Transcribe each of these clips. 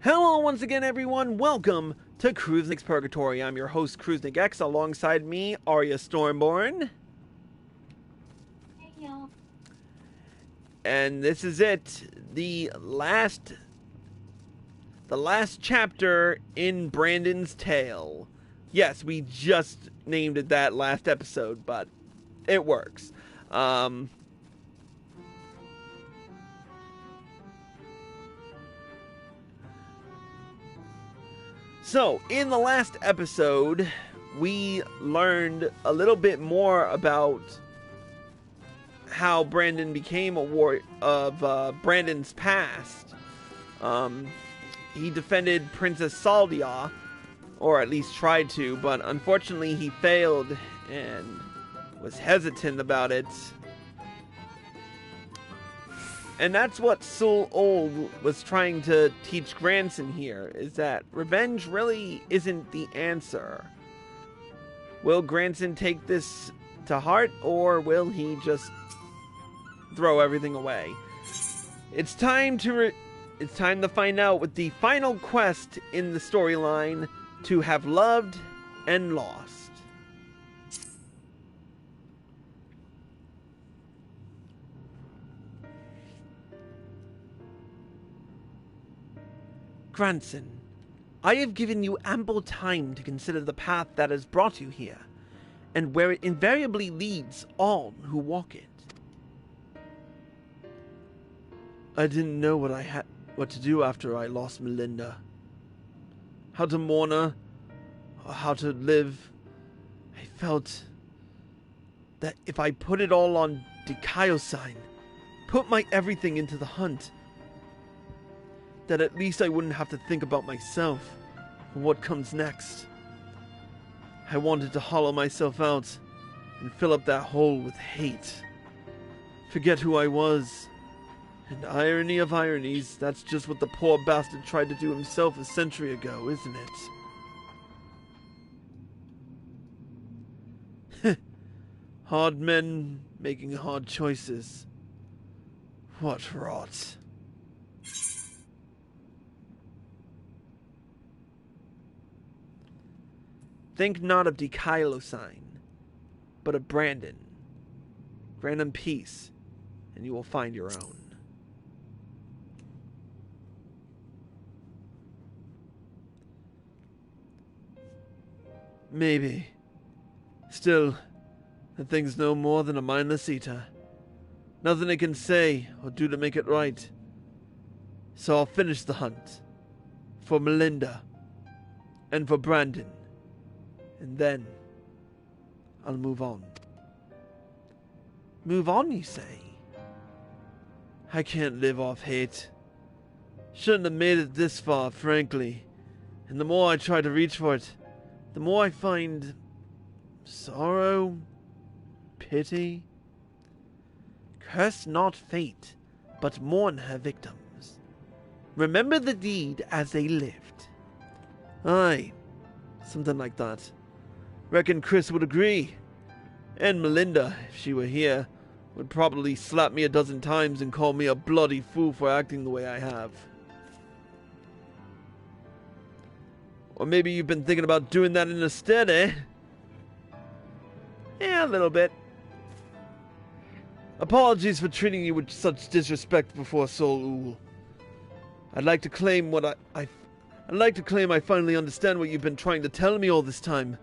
Hello once again everyone, welcome to Cruznik's Purgatory. I'm your host Cruznik X, alongside me, Arya Stormborn. Hey y'all. And this is it, the last chapter in Brandon's tale. Yes, we just named it that last episode, but it works. So, in the last episode, we learned a little bit more about how Brandon became a warrior of Brandon's past. He defended Princess Saldia, or at least tried to, but unfortunately he failed and was hesitant about it. And that's what Sul Oul was trying to teach Granson here, is that revenge really isn't the answer. Will Granson take this to heart, or will he just throw everything away? It's time to find out with the final quest in the storyline, to have loved and lost. Granson, I have given you ample time to consider the path that has brought you here, and where it invariably leads all who walk it. I didn't know what to do after I lost Melinda. How to mourn her, or how to live. I felt that if I put it all on Dikaio-san, put my everything into the hunt, that at least I wouldn't have to think about myself and what comes next. I wanted to hollow myself out and fill up that hole with hate. Forget who I was. And irony of ironies, that's just what the poor bastard tried to do himself a century ago, isn't it? Hard men making hard choices. What rot. Think not of Dikaio-san, but of Brandon. Grant him peace, and you will find your own. Maybe. Still, the thing's no more than a mindless eater. Nothing it can say or do to make it right. So I'll finish the hunt. For Melinda. And for Brandon. And then, I'll move on. Move on, you say? I can't live off hate. Shouldn't have made it this far, frankly. And the more I try to reach for it, the more I find sorrow, pity. Curse not fate, but mourn her victims. Remember the deed as they lived. Aye, something like that. Reckon Chris would agree. And Melinda, if she were here, would probably slap me a dozen times and call me a bloody fool for acting the way I have. Or maybe you've been thinking about doing that instead, eh? Yeah, a little bit. Apologies for treating you with such disrespect before Sul Oul. I'd like to claim I finally understand what you've been trying to tell me all this time.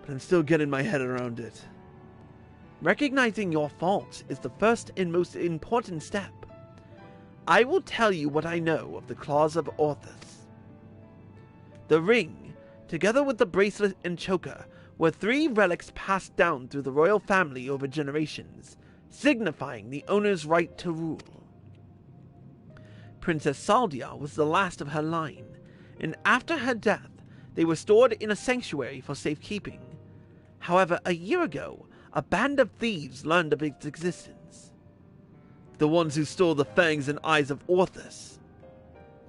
But I'm still getting my head around it. Recognizing your fault is the first and most important step. I will tell you what I know of the claws of Orthus. The ring, together with the bracelet and choker, were 3 relics passed down through the royal family over generations, signifying the owner's right to rule. Princess Saldia was the last of her line, and after her death, they were stored in a sanctuary for safekeeping. However, a year ago, a band of thieves learned of its existence. The ones who stole the fangs and eyes of Orthus.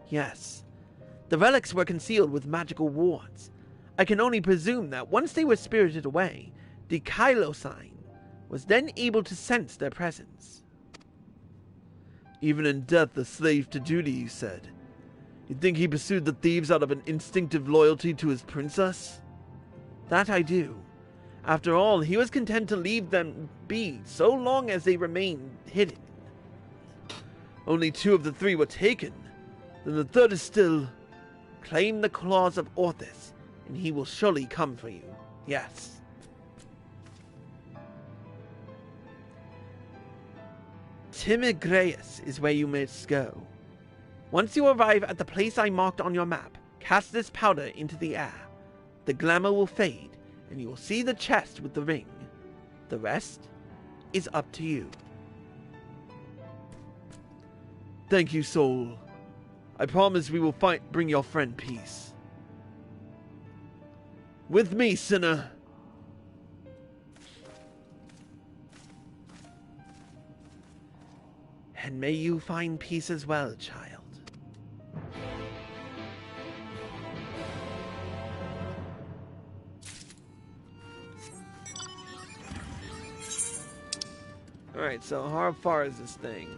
Yes, the relics were concealed with magical wards. I can only presume that once they were spirited away, Dikaio-san was then able to sense their presence. Even in death a slave to duty, you said. You think he pursued the thieves out of an instinctive loyalty to his princess? That I do. After all, he was content to leave them be so long as they remained hidden. Only 2 of the 3 were taken. Then the 3rd is still... Claim the claws of Orthus, and he will surely come for you. Yes. Timigreus is where you must go. Once you arrive at the place I marked on your map, cast this powder into the air. The glamour will fade, and you will see the chest with the ring. The rest is up to you. Thank you, Soul. I promise we will bring your friend peace. With me, sinner. And may you find peace as well, child. Alright, so how far is this thing?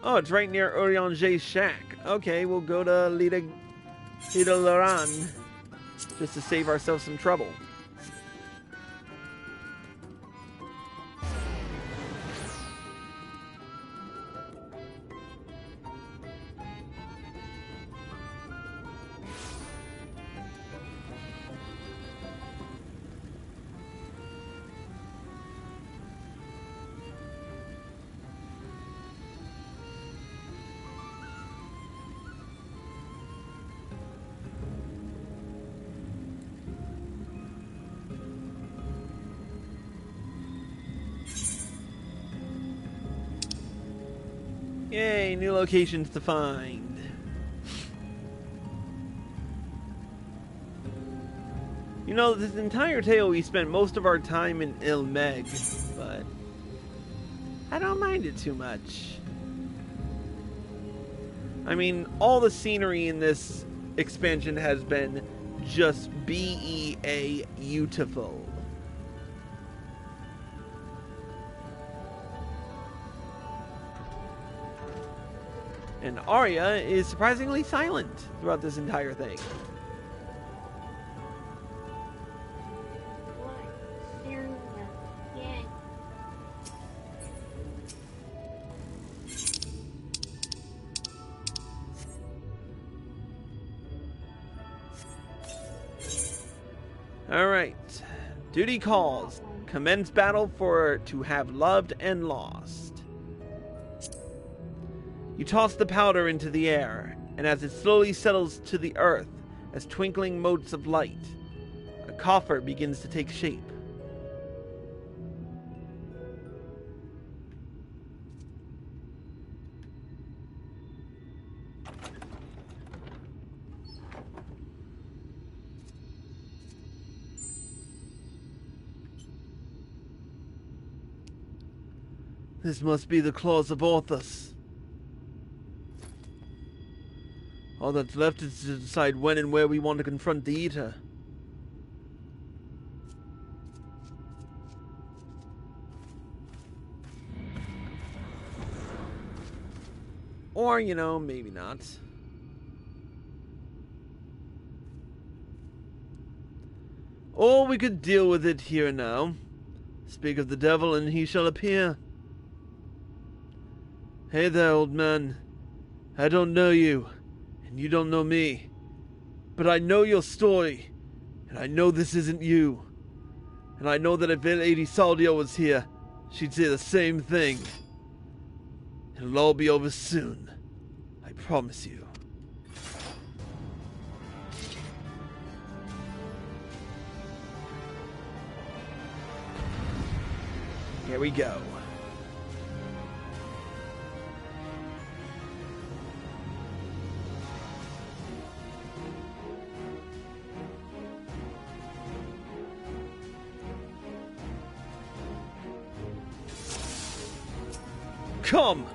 Oh, it's right near Urianger's shack. Okay, we'll go to Lida Laran just to save ourselves some trouble. Yay, new locations to find. You know, this entire tale we spent most of our time in Ilmeg, but I don't mind it too much. I mean, all the scenery in this expansion has been just beautiful. And Arya is surprisingly silent throughout this entire thing. Alright. Duty calls. Commence battle for to have loved and lost. You toss the powder into the air, and as it slowly settles to the earth as twinkling motes of light, a coffer begins to take shape. This must be the claws of Orthus. All that's left is to decide when and where we want to confront the Eater. Or, you know, maybe not. Or we could deal with it here and now. Speak of the devil and he shall appear. Hey there, old man. I don't know you. And you don't know me. But I know your story. And I know this isn't you. And I know that if Lady Saldio was here, she'd say the same thing. It'll all be over soon. I promise you. Here we go. Come!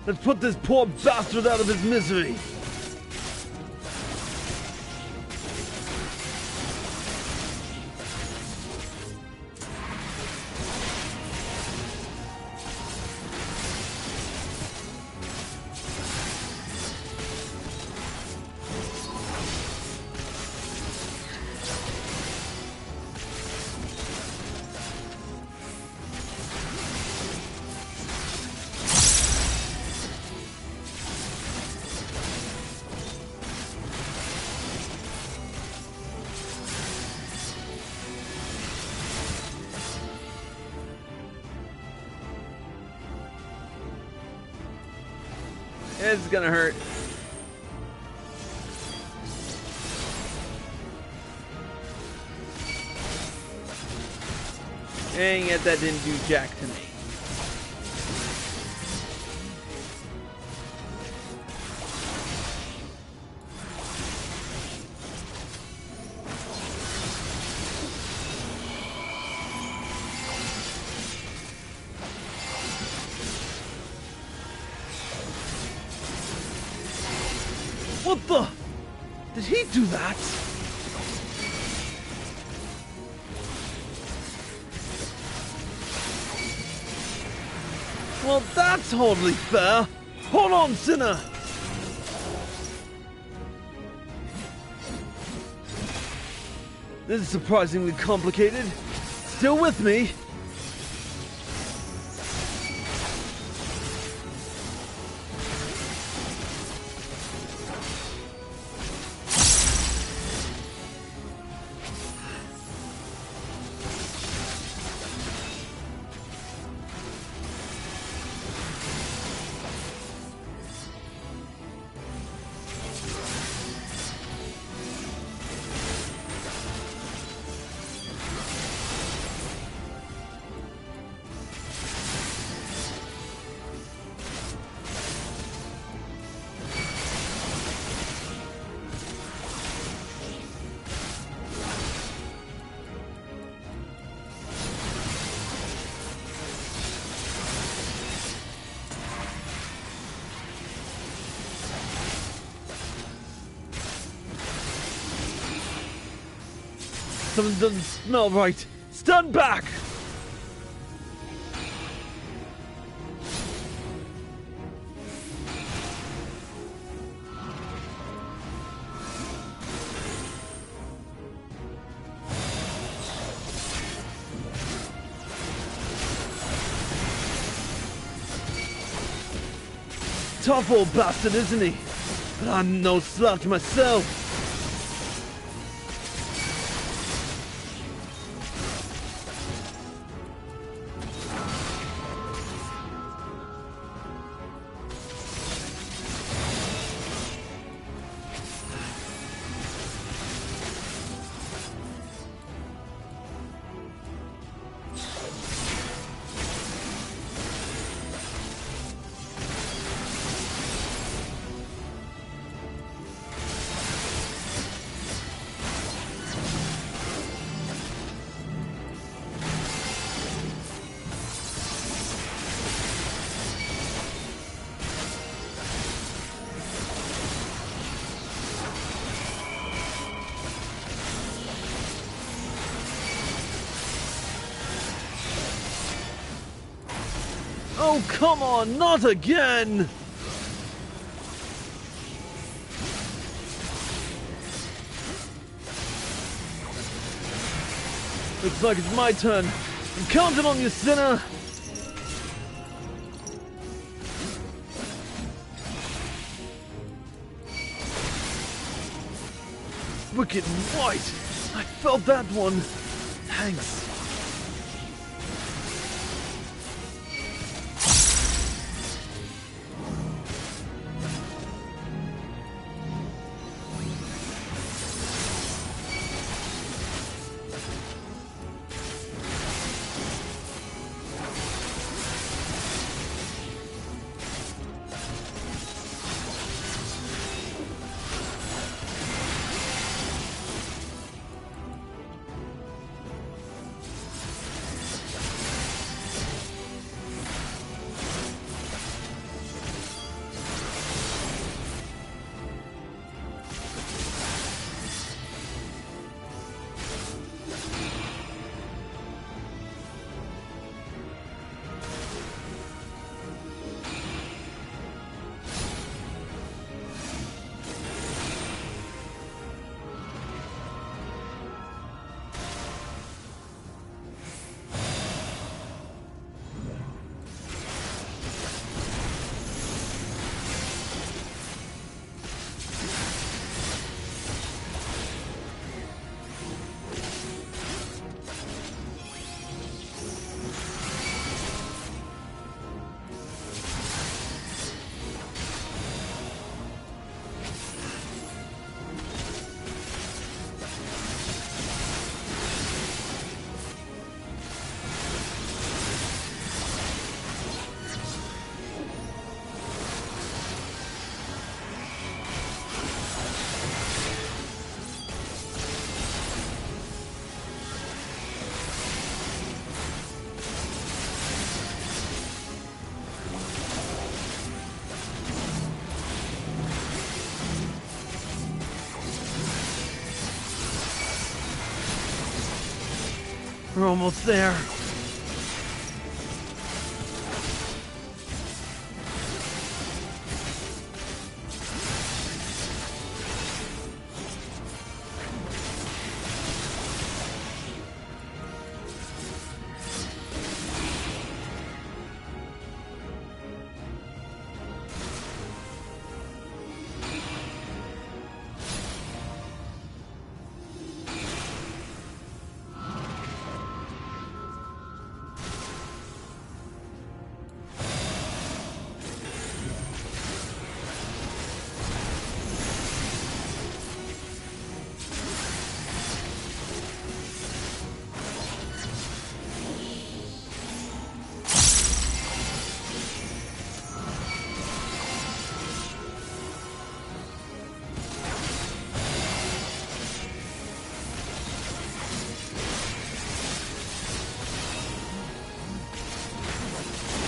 Let's put this poor bastard out of his misery! It's gonna hurt. And yet that didn't do jack to me. What the? Did he do that? Well, that's hardly fair. Hold on, Sinner. This is surprisingly complicated. Still with me? Something doesn't smell right. Stand back! Tough old bastard, isn't he? But I'm no slouch myself. Oh, come on, not again! Looks like it's my turn. I'm counting on you, Sinner! Wicked white! I felt that one! Thanks. We're almost there.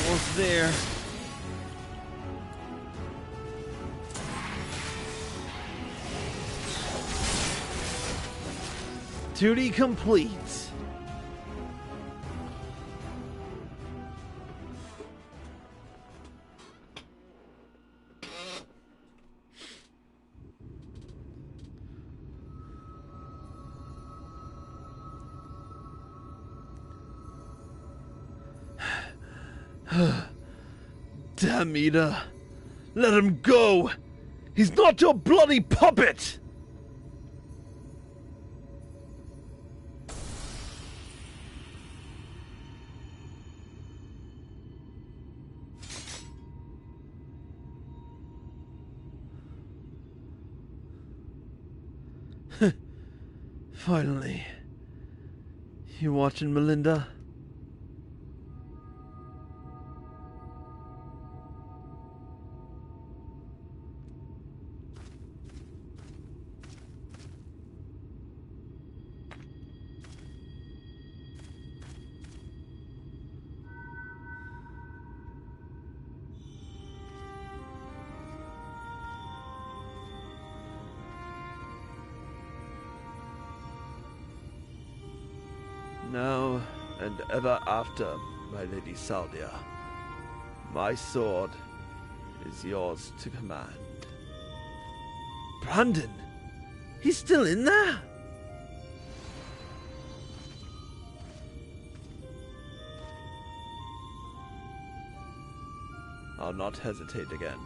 Almost there. Duty complete. Damn Ida. Let him go! He's not your bloody puppet! Finally. You watching, Melinda? Now and ever after, my Lady Saldia, my sword is yours to command. Brandon! He's still in there? I'll not hesitate again.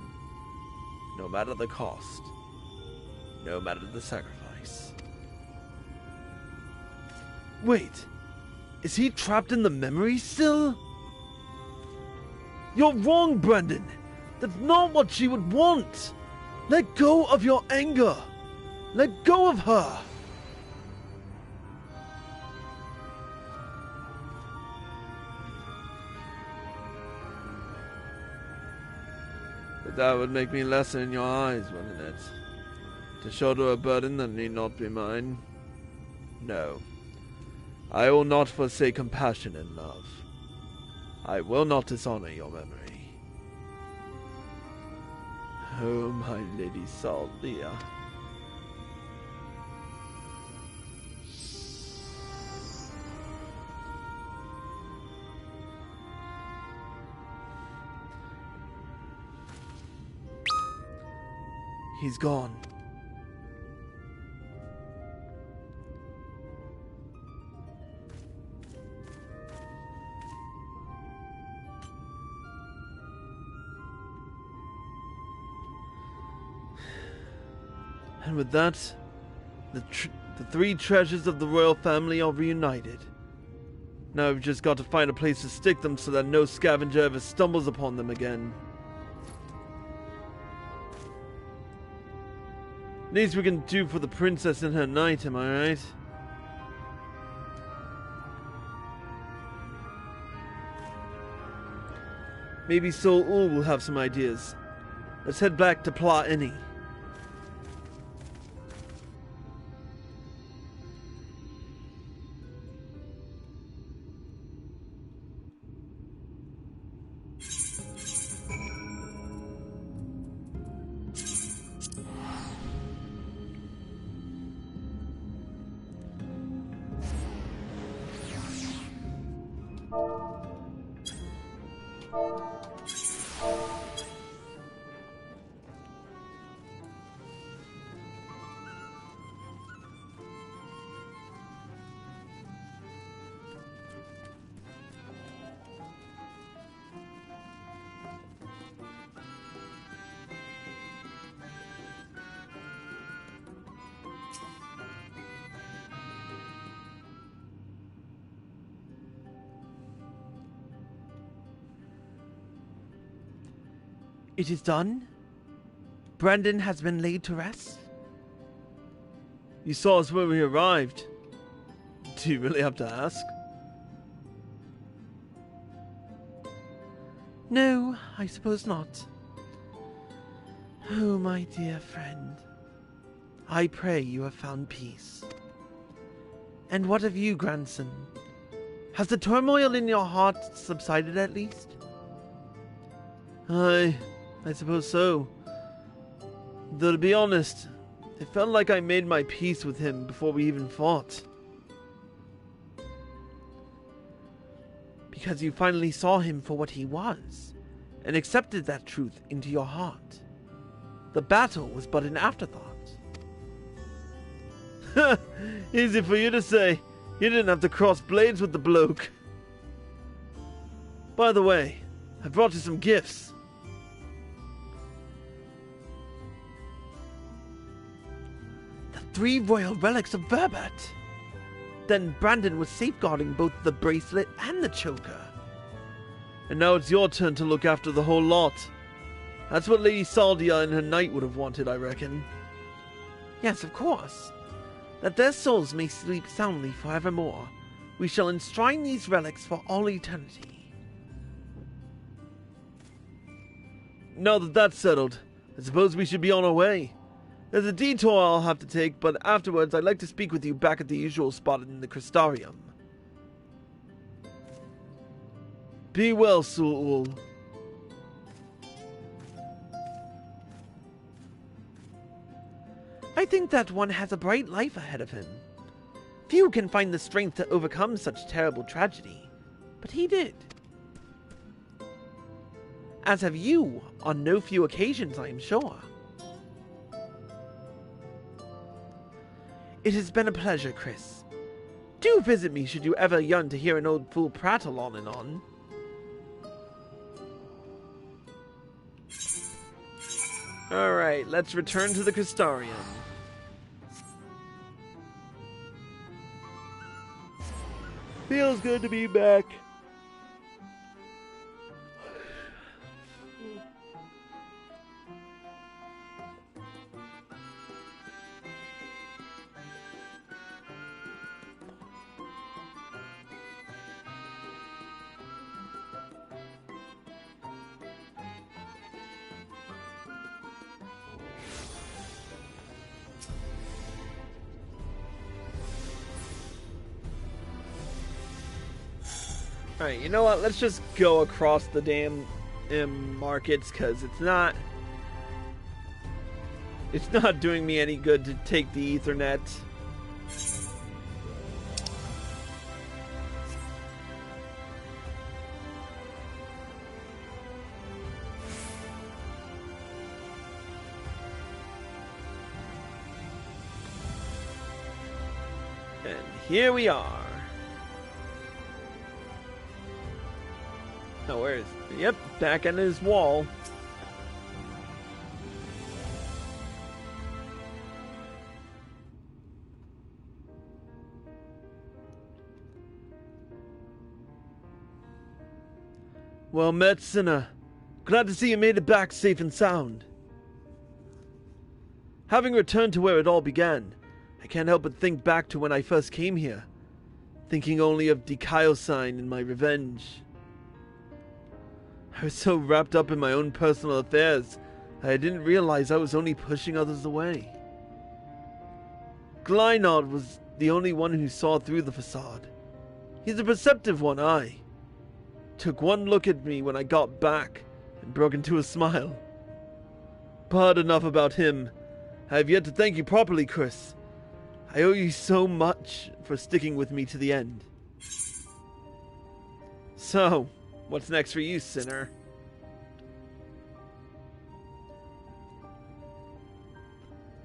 No matter the cost. No matter the sacrifice. Wait. Is he trapped in the memory still? You're wrong, Brendan. That's not what she would want. Let go of your anger. Let go of her. But that would make me lesser in your eyes, wouldn't it? To shoulder a burden that need not be mine? No. I will not forsake compassion and love. I will not dishonor your memory. Oh, my Lady Saldia. He's gone. And with that, the three treasures of the royal family are reunited. Now we've just got to find a place to stick them so that no scavenger ever stumbles upon them again. Least we can do for the princess in her night, am I right? Maybe Sul Oul will have some ideas. Let's head back to Pla Inni. It is done? Brandon has been laid to rest? You saw us when we arrived. Do you really have to ask? No, I suppose not. Oh, my dear friend. I pray you have found peace. And what of you, Granson? Has the turmoil in your heart subsided at least? I suppose so. Though to be honest, it felt like I made my peace with him before we even fought. Because you finally saw him for what he was, and accepted that truth into your heart. The battle was but an afterthought. Easy for you to say. You didn't have to cross blades with the bloke. By the way, I brought you some gifts. The 3 royal relics of Verbat. Then Brandon was safeguarding both the bracelet and the choker. And now it's your turn to look after the whole lot. That's what Lady Saldia and her knight would have wanted, I reckon. Yes, of course. That their souls may sleep soundly forevermore, we shall enshrine these relics for all eternity. Now that that's settled, I suppose we should be on our way. There's a detour I'll have to take, but afterwards I'd like to speak with you back at the usual spot in the Crystarium. Be well, Sul Oul. I think that one has a bright life ahead of him. Few can find the strength to overcome such terrible tragedy, but he did. As have you, on no few occasions, I am sure. It has been a pleasure, Chris. Do visit me should you ever yearn to hear an old fool prattle on and on. Alright, let's return to the Crystarium. Feels good to be back. Alright, you know what? Let's just go across the damn markets, because it's not doing me any good to take the Ethernet. And here we are. Oh, where is... Yep, back on his wall. Well met, Sinner. Glad to see you made it back safe and sound. Having returned to where it all began, I can't help but think back to when I first came here, thinking only of Dikaiosign and my revenge. I was so wrapped up in my own personal affairs, I didn't realize I was only pushing others away. Glynod was the only one who saw through the facade. He's a perceptive one, aye. Took one look at me when I got back, and broke into a smile. But enough about him. I have yet to thank you properly, Chris. I owe you so much for sticking with me to the end. So, what's next for you, Sinner?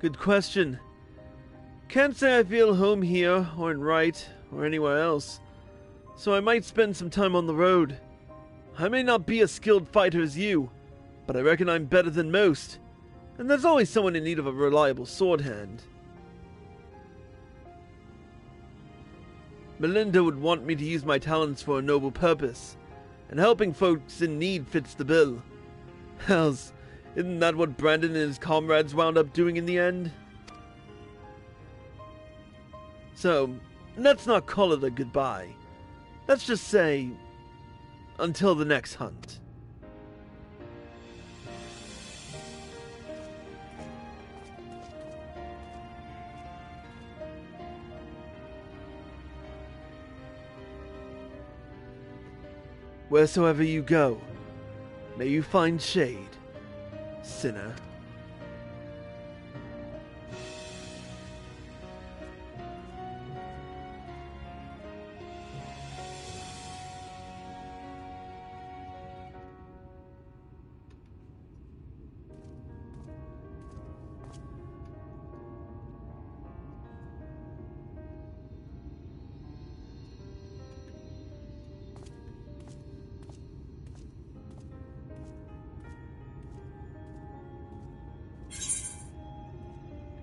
Good question. Can't say I feel home here, or in Wright, or anywhere else. So I might spend some time on the road. I may not be as skilled fighter as you, but I reckon I'm better than most. And there's always someone in need of a reliable sword hand. Melinda would want me to use my talents for a noble purpose, and helping folks in need fits the bill. Hells, Isn't that what Brandon and his comrades wound up doing in the end? So, let's not call it a goodbye. Let's just say, until the next hunt. Wheresoever you go, may you find shade, sinner.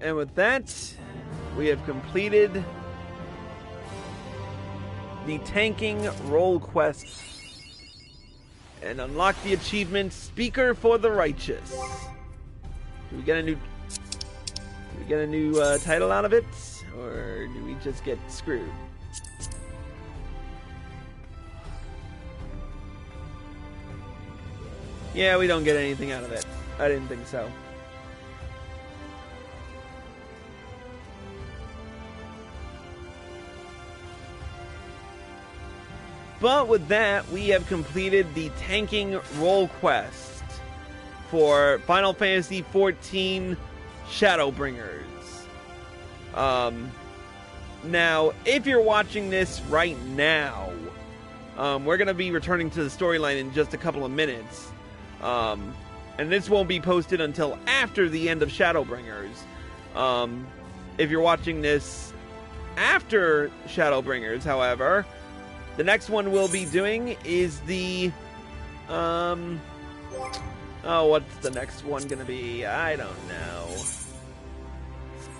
And with that, we have completed the tanking role quest and unlocked the achievement Speaker for the Righteous. Do we get a new title out of it, or do we just get screwed? Yeah, we don't get anything out of it. I didn't think so. But with that, we have completed the tanking role quest for Final Fantasy XIV Shadowbringers. Now, if you're watching this right now, we're going to be returning to the storyline in just a couple of minutes. And this won't be posted until after the end of Shadowbringers. If you're watching this after Shadowbringers, however, the next one we'll be doing is the, what's the next one gonna be? I don't know.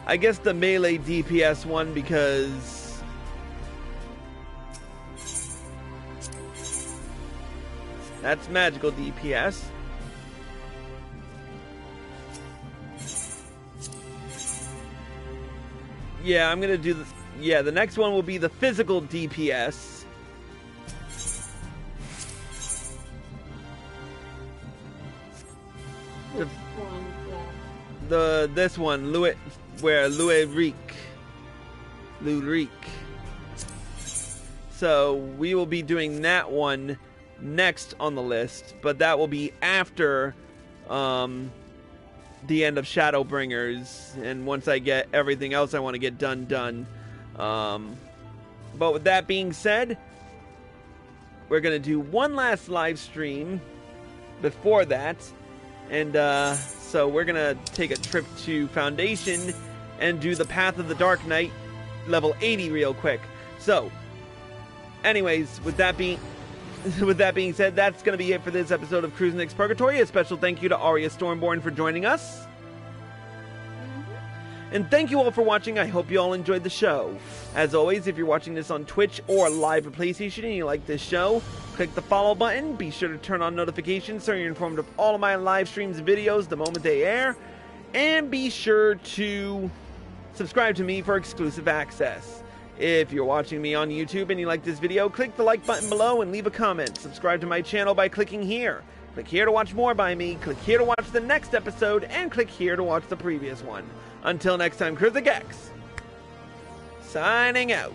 I guess the melee DPS one, because that's magical DPS. Yeah, I'm gonna do this. Yeah, the next one will be the physical DPS. This one, Lueric. So we will be doing that one next on the list, but that will be after the end of Shadowbringers, and once I get everything else I want to get done. But with that being said, we're gonna do one last live stream before that, and so we're gonna take a trip to Foundation and do the Path of the Dark Knight level 80 real quick. So, anyways, with that being said, that's gonna be it for this episode of Cruising X Purgatory. A special thank you to Arya Stormborn for joining us. And thank you all for watching. I hope you all enjoyed the show. As always, if you're watching this on Twitch or live at PlayStation and you like this show, click the follow button. Be sure to turn on notifications so you're informed of all of my live streams and videos the moment they air. And be sure to subscribe to me for exclusive access. If you're watching me on YouTube and you like this video, click the like button below and leave a comment. Subscribe to my channel by clicking here. Click here to watch more by me. Click here to watch the next episode. And click here to watch the previous one. Until next time, Cruising X, signing out.